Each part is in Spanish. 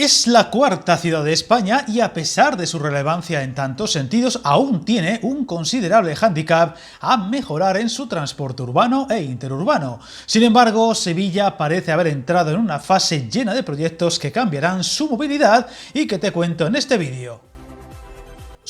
Es la cuarta ciudad de España y a pesar de su relevancia en tantos sentidos, aún tiene un considerable hándicap a mejorar en su transporte urbano e interurbano. Sin embargo, Sevilla parece haber entrado en una fase llena de proyectos que cambiarán su movilidad y que te cuento en este vídeo.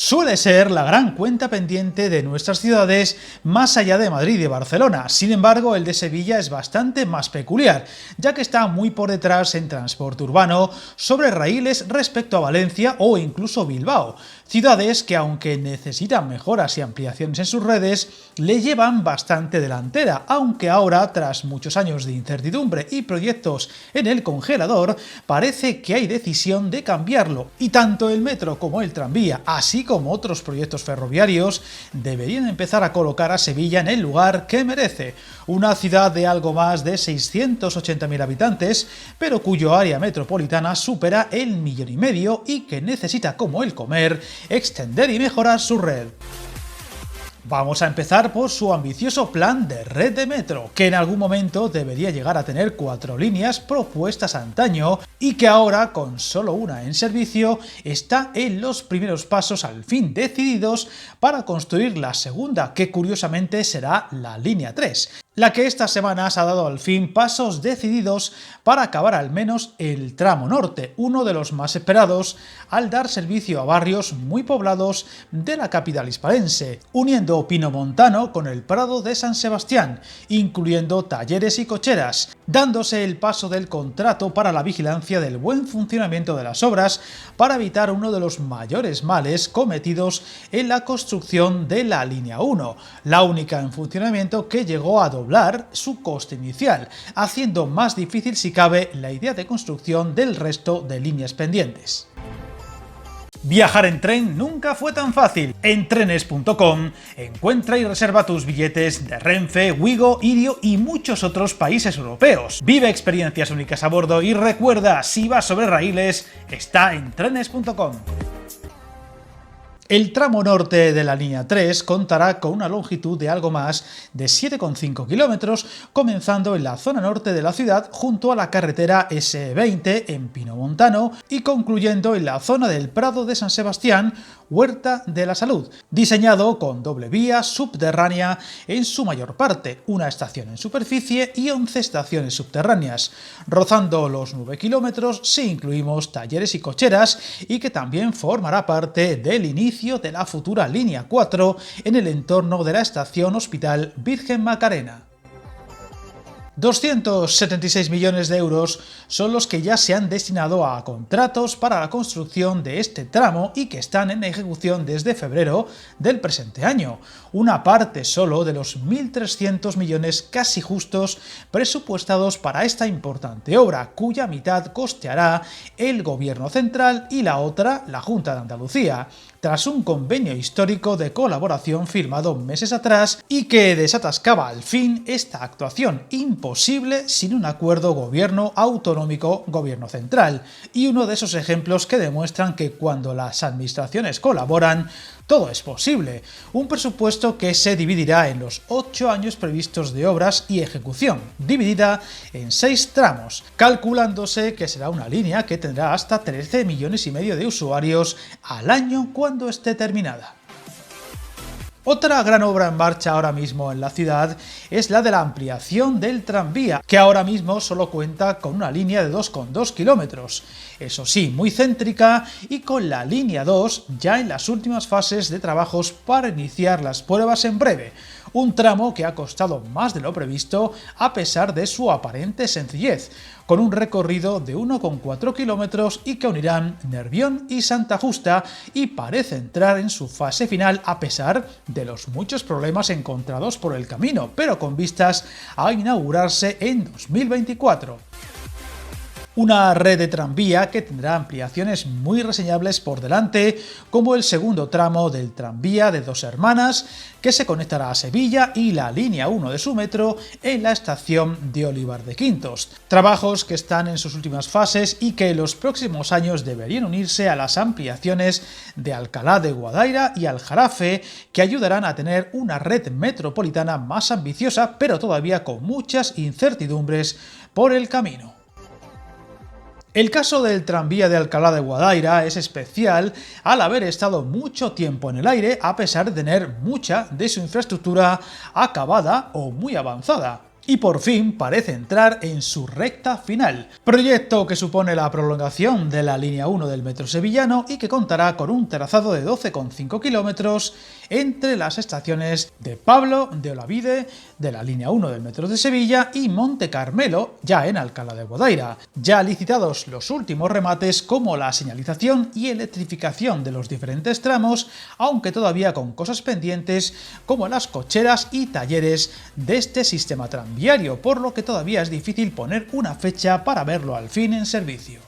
Suele ser la gran cuenta pendiente de nuestras ciudades más allá de Madrid y Barcelona. Sin embargo, el de Sevilla es bastante más peculiar, ya que está muy por detrás en transporte urbano sobre raíles respecto a Valencia o incluso Bilbao. Ciudades que, aunque necesitan mejoras y ampliaciones en sus redes, le llevan bastante delantera, aunque ahora, tras muchos años de incertidumbre y proyectos en el congelador, parece que hay decisión de cambiarlo, y tanto el metro como el tranvía, así como otros proyectos ferroviarios, deberían empezar a colocar a Sevilla en el lugar que merece, una ciudad de algo más de 680.000 habitantes, pero cuyo área metropolitana supera el 1,5 millones y que necesita, como el comer, extender y mejorar su red. Vamos a empezar por su ambicioso plan de red de metro, que en algún momento debería llegar a tener 4 líneas propuestas antaño y que ahora, con solo una en servicio, está en los primeros pasos al fin decididos para construir la segunda, que curiosamente será la línea 3. La que estas semanas ha dado al fin pasos decididos para acabar al menos el tramo norte, uno de los más esperados, al dar servicio a barrios muy poblados de la capital hispalense, uniendo Pinomontano con el Prado de San Sebastián, incluyendo talleres y cocheras, dándose el paso del contrato para la vigilancia del buen funcionamiento de las obras para evitar uno de los mayores males cometidos en la construcción de la línea 1, la única en funcionamiento que llegó a doblar su coste inicial, haciendo más difícil si cabe la idea de construcción del resto de líneas pendientes. Viajar en tren nunca fue tan fácil. En trenes.com encuentra y reserva tus billetes de Renfe, Wigo, Irio y muchos otros países europeos. Vive experiencias únicas a bordo y recuerda, si vas sobre raíles, está en trenes.com. El tramo norte de la línea 3 contará con una longitud de algo más de 7,5 kilómetros, comenzando en la zona norte de la ciudad junto a la carretera S20 en Pinomontano y concluyendo en la zona del Prado de San Sebastián, Huerta de la Salud, diseñado con doble vía subterránea en su mayor parte, una estación en superficie y 11 estaciones subterráneas, rozando los 9 kilómetros si incluimos talleres y cocheras, y que también formará parte del inicio de la futura línea 4 en el entorno de la estación Hospital Virgen Macarena. 276 millones de euros son los que ya se han destinado a contratos para la construcción de este tramo y que están en ejecución desde febrero del presente año, una parte solo de los 1.300 millones casi justos presupuestados para esta importante obra, cuya mitad costeará el Gobierno central y la otra la Junta de Andalucía, tras un convenio histórico de colaboración firmado meses atrás y que desatascaba al fin esta actuación imposible sin un acuerdo gobierno autonómico-gobierno central, y uno de esos ejemplos que demuestran que cuando las administraciones colaboran, todo es posible. Un presupuesto que se dividirá en los 8 años previstos de obras y ejecución, dividida en 6 tramos, calculándose que será una línea que tendrá hasta 13,5 millones de usuarios al año cuando esté terminada. Otra gran obra en marcha ahora mismo en la ciudad es la de la ampliación del tranvía, que ahora mismo solo cuenta con una línea de 2,2 kilómetros, eso sí, muy céntrica, y con la línea 2 ya en las últimas fases de trabajos para iniciar las pruebas en breve, un tramo que ha costado más de lo previsto a pesar de su aparente sencillez, con un recorrido de 1,4 kilómetros y que unirán Nervión y Santa Justa, y parece entrar en su fase final a pesar de los muchos problemas encontrados por el camino, pero con vistas a inaugurarse en 2024. Una red de tranvía que tendrá ampliaciones muy reseñables por delante, como el segundo tramo del tranvía de Dos Hermanas, que se conectará a Sevilla, y la línea 1 de su metro en la estación de Olivar de Quintos. Trabajos que están en sus últimas fases y que en los próximos años deberían unirse a las ampliaciones de Alcalá de Guadaira y Aljarafe, que ayudarán a tener una red metropolitana más ambiciosa, pero todavía con muchas incertidumbres por el camino. El caso del tranvía de Alcalá de Guadaira es especial al haber estado mucho tiempo en el aire a pesar de tener mucha de su infraestructura acabada o muy avanzada. Y por fin parece entrar en su recta final. Proyecto que supone la prolongación de la línea 1 del metro sevillano y que contará con un trazado de 12,5 kilómetros entre las estaciones de Pablo de Olavide, de la línea 1 del metro de Sevilla, y Monte Carmelo, ya en Alcalá de Guadaira. Ya licitados los últimos remates como la señalización y electrificación de los diferentes tramos, aunque todavía con cosas pendientes como las cocheras y talleres de este sistema tranviario, por lo que todavía es difícil poner una fecha para verlo al fin en servicio.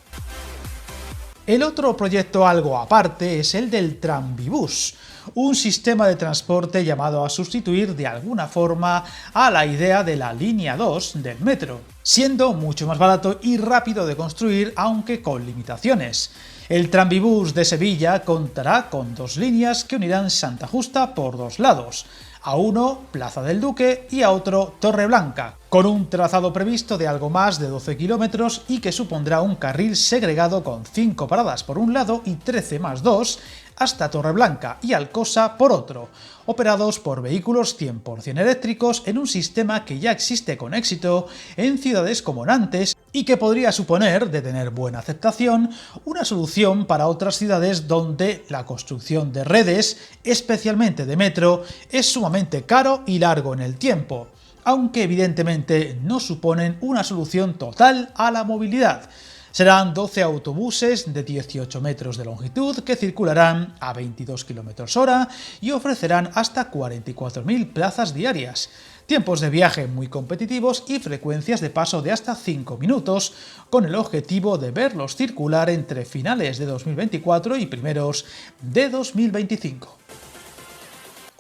El otro proyecto algo aparte es el del Tranvibús, un sistema de transporte llamado a sustituir de alguna forma a la idea de la línea 2 del metro, siendo mucho más barato y rápido de construir, aunque con limitaciones. El Tranvibús de Sevilla contará con dos líneas que unirán Santa Justa por dos lados, a uno Plaza del Duque y a otro Torreblanca, con un trazado previsto de algo más de 12 kilómetros y que supondrá un carril segregado con 5 paradas por un lado y 13 más 2 hasta Torreblanca y Alcosa por otro, operados por vehículos 100% eléctricos en un sistema que ya existe con éxito en ciudades como Nantes y que podría suponer, de tener buena aceptación, una solución para otras ciudades donde la construcción de redes, especialmente de metro, es sumamente caro y largo en el tiempo, aunque evidentemente no suponen una solución total a la movilidad. Serán 12 autobuses de 18 metros de longitud que circularán a 22 km/h y ofrecerán hasta 44.000 plazas diarias, tiempos de viaje muy competitivos y frecuencias de paso de hasta 5 minutos, con el objetivo de verlos circular entre finales de 2024 y primeros de 2025.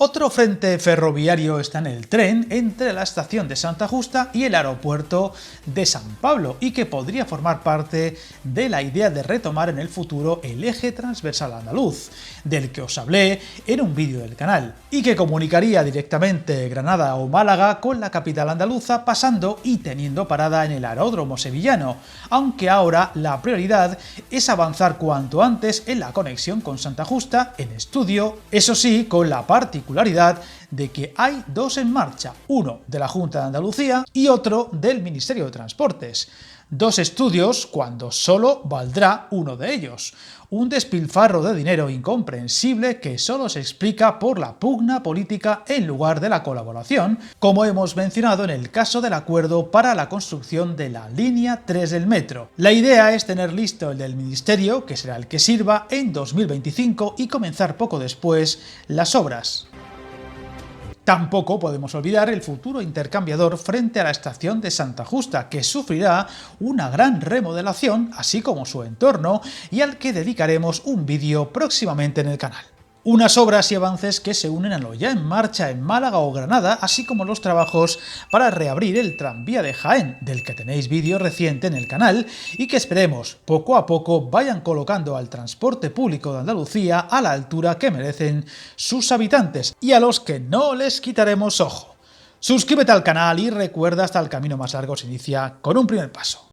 Otro frente ferroviario está en el tren entre la estación de Santa Justa y el aeropuerto de San Pablo y que podría formar parte de la idea de retomar en el futuro el eje transversal andaluz, del que os hablé en un vídeo del canal, y que comunicaría directamente Granada o Málaga con la capital andaluza pasando y teniendo parada en el aeródromo sevillano, aunque ahora la prioridad es avanzar cuanto antes en la conexión con Santa Justa en estudio, eso sí, con la particularidad de que hay dos en marcha, uno de la Junta de Andalucía y otro del Ministerio de Transportes. Dos estudios cuando solo valdrá uno de ellos. Un despilfarro de dinero incomprensible que solo se explica por la pugna política en lugar de la colaboración, como hemos mencionado en el caso del acuerdo para la construcción de la línea 3 del metro. La idea es tener listo el del Ministerio, que será el que sirva, en 2025 y comenzar poco después las obras. Tampoco podemos olvidar el futuro intercambiador frente a la estación de Santa Justa, que sufrirá una gran remodelación, así como su entorno, y al que dedicaremos un vídeo próximamente en el canal. Unas obras y avances que se unen a lo ya en marcha en Málaga o Granada, así como los trabajos para reabrir el tranvía de Jaén, del que tenéis vídeo reciente en el canal, y que esperemos poco a poco vayan colocando al transporte público de Andalucía a la altura que merecen sus habitantes, y a los que no les quitaremos ojo. Suscríbete al canal y recuerda, hasta el camino más largo se inicia con un primer paso.